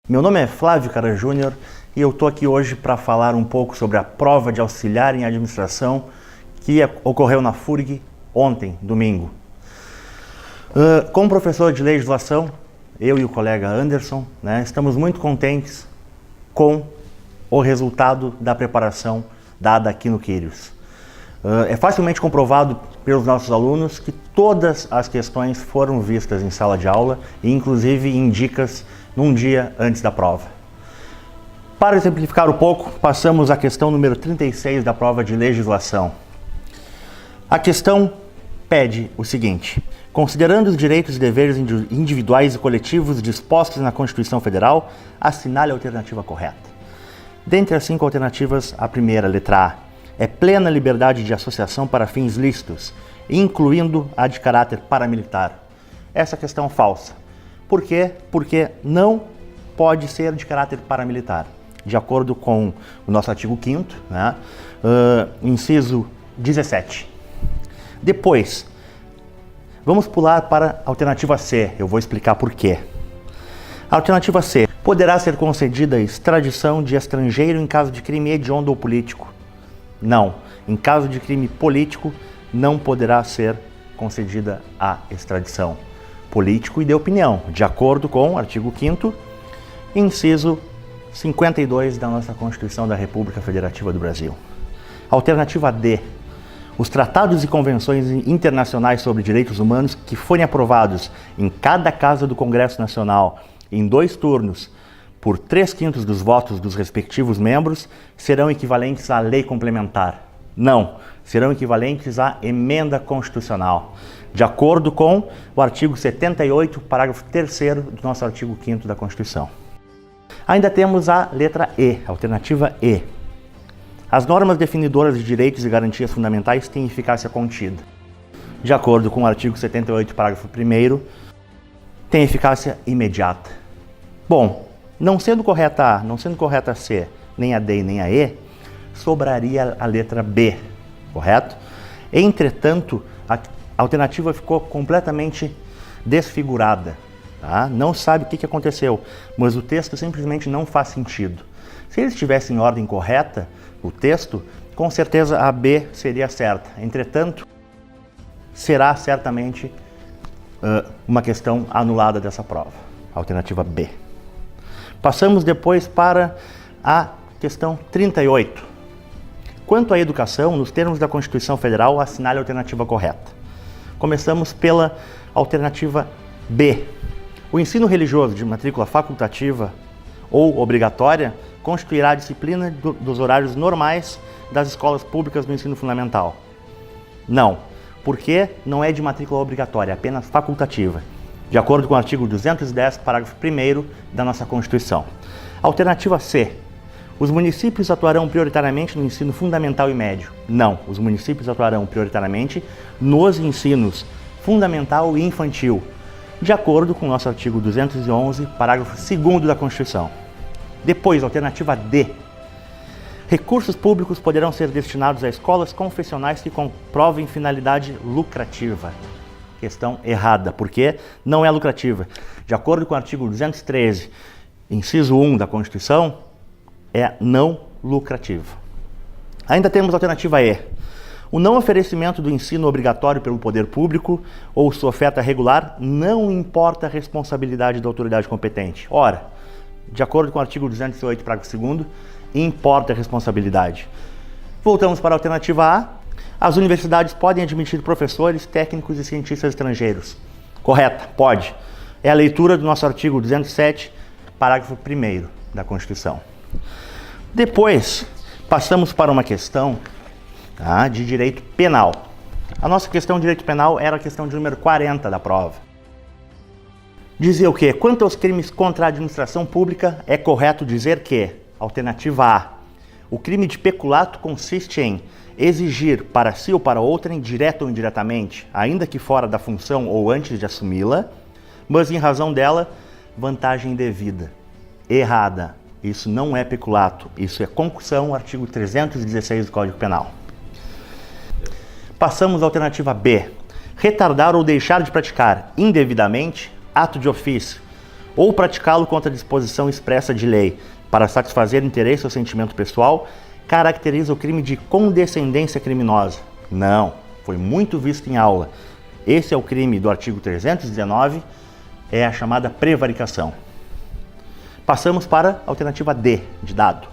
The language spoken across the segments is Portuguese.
Meu nome é Flávio Cara Júnior e eu estou aqui hoje para falar um pouco sobre a prova de auxiliar em administração que ocorreu na FURG ontem, domingo. Como professor de legislação, eu e o colega Anderson, estamos muito contentes com o resultado da preparação dada aqui no Quírios. É facilmente comprovado pelos nossos alunos que todas as questões foram vistas em sala de aula e inclusive em dicas num dia antes da prova. Para exemplificar um pouco, passamos à questão número 36 da prova de legislação. A questão pede o seguinte: considerando os direitos e deveres individuais e coletivos dispostos na Constituição Federal, assinale a alternativa correta. Dentre as 5 alternativas, a primeira, letra A, é plena liberdade de associação para fins lícitos, incluindo a de caráter paramilitar. Essa questão é falsa. Por quê? Porque não pode ser de caráter paramilitar. De acordo com o nosso artigo 5º, inciso 17. Depois, vamos pular para a alternativa C. Eu vou explicar por quê. A alternativa C. Poderá ser concedida extradição de estrangeiro em caso de crime hediondo ou político. Não. Em caso de crime político, não poderá ser concedida a extradição político e de opinião, de acordo com o artigo 5º, inciso 52 da nossa Constituição da República Federativa do Brasil. Alternativa D. Os tratados e convenções internacionais sobre direitos humanos que forem aprovados em cada casa do Congresso Nacional em 2 turnos, por 3/5 dos votos dos respectivos membros, serão equivalentes à lei complementar. Não, serão equivalentes à emenda constitucional, de acordo com o artigo 78, parágrafo 3º do nosso artigo 5º da Constituição. Ainda temos a letra E, alternativa E. As normas definidoras de direitos e garantias fundamentais têm eficácia contida. De acordo com o artigo 78, parágrafo 1º, tem eficácia imediata. Bom, não sendo correta A, não sendo correta a C, nem a D e nem a E, sobraria a letra B, correto? Entretanto, a alternativa ficou completamente desfigurada. Tá? Não sabe o que aconteceu, mas o texto simplesmente não faz sentido. Se ele estivesse em ordem correta, o texto, com certeza a B seria certa. Entretanto, será certamente uma questão anulada dessa prova, a alternativa B. Passamos depois para a questão 38. Quanto à educação, nos termos da Constituição Federal, assinale a alternativa correta. Começamos pela alternativa B. O ensino religioso de matrícula facultativa ou obrigatória constituirá a disciplina dos horários normais das escolas públicas do ensino fundamental. Não, porque não é de matrícula obrigatória, é apenas facultativa, de acordo com o artigo 210, parágrafo 1º da nossa Constituição. Alternativa C. Os municípios atuarão prioritariamente no ensino fundamental e médio. Não, os municípios atuarão prioritariamente nos ensinos fundamental e infantil, de acordo com o nosso artigo 211, parágrafo 2º da Constituição. Depois, alternativa D. Recursos públicos poderão ser destinados a escolas confessionais que comprovem finalidade lucrativa. Questão errada, porque não é lucrativa. De acordo com o artigo 213, inciso 1 da Constituição, é não lucrativo. Ainda temos a alternativa E. O não oferecimento do ensino obrigatório pelo poder público ou sua oferta regular não importa a responsabilidade da autoridade competente. Ora, de acordo com o artigo 208, parágrafo 2º, importa a responsabilidade. Voltamos para a alternativa A. As universidades podem admitir professores, técnicos e cientistas estrangeiros. Correta, pode. É a leitura do nosso artigo 207, parágrafo 1º da Constituição. Depois, passamos para uma questão de direito penal. A nossa questão de direito penal era a questão de número 40 da prova. Dizia o quê? Quanto aos crimes contra a administração pública, é correto dizer que, alternativa A, o crime de peculato consiste em exigir para si ou para outrem, direta ou indiretamente, ainda que fora da função ou antes de assumi-la, mas em razão dela, vantagem indevida. Errada. Isso não é peculato, isso é concussão, artigo 316 do Código Penal. Passamos à alternativa B. Retardar ou deixar de praticar indevidamente ato de ofício ou praticá-lo contra a disposição expressa de lei para satisfazer interesse ou sentimento pessoal, caracteriza o crime de condescendência criminosa. Não, foi muito visto em aula. Esse é o crime do artigo 319, é a chamada prevaricação. Passamos para a alternativa D, de dado.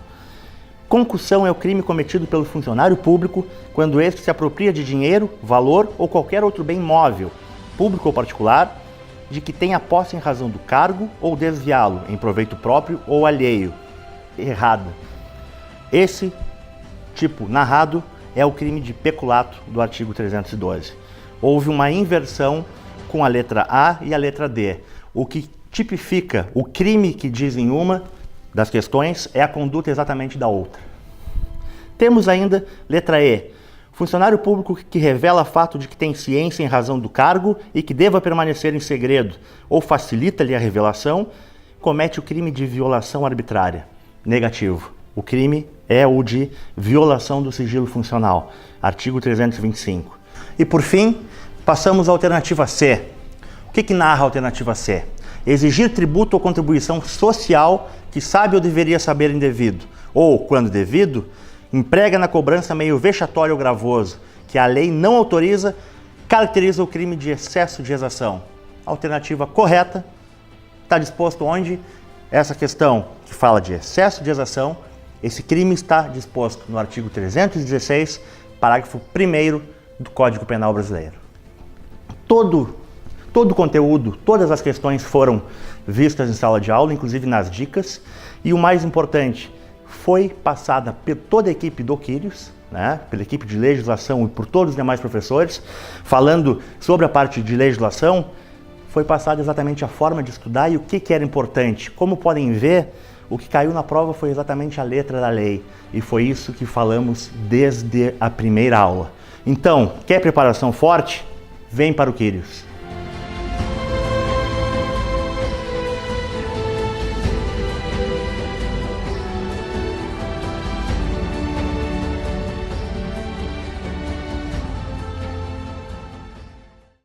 Concussão é o crime cometido pelo funcionário público quando este se apropria de dinheiro, valor ou qualquer outro bem móvel, público ou particular, de que tenha posse em razão do cargo ou desviá-lo em proveito próprio ou alheio. Errado. Esse tipo narrado é o crime de peculato do artigo 312. Houve uma inversão com a letra A e a letra D. O que tipifica o crime que diz em uma das questões é a conduta exatamente da outra. Temos ainda letra E. Funcionário público que revela fato de que tem ciência em razão do cargo e que deva permanecer em segredo ou facilita-lhe a revelação, comete o crime de violação arbitrária. Negativo. O crime é o de violação do sigilo funcional. Artigo 325. E por fim, passamos à alternativa C. O que narra a alternativa C? Exigir tributo ou contribuição social que sabe ou deveria saber indevido, ou, quando devido, emprega na cobrança meio vexatório ou gravoso, que a lei não autoriza, caracteriza o crime de excesso de exação. A alternativa correta está disposto onde? Essa questão que fala de excesso de exação, esse crime está disposto no artigo 316, parágrafo 1º do Código Penal Brasileiro. Todo o conteúdo, todas as questões foram vistas em sala de aula, inclusive nas dicas, e o mais importante, foi passada por toda a equipe do Quírios, pela equipe de legislação e por todos os demais professores, falando sobre a parte de legislação, foi passada exatamente a forma de estudar e o que era importante. Como podem ver, o que caiu na prova foi exatamente a letra da lei, e foi isso que falamos desde a primeira aula. Então, quer preparação forte? Vem para o Quírios.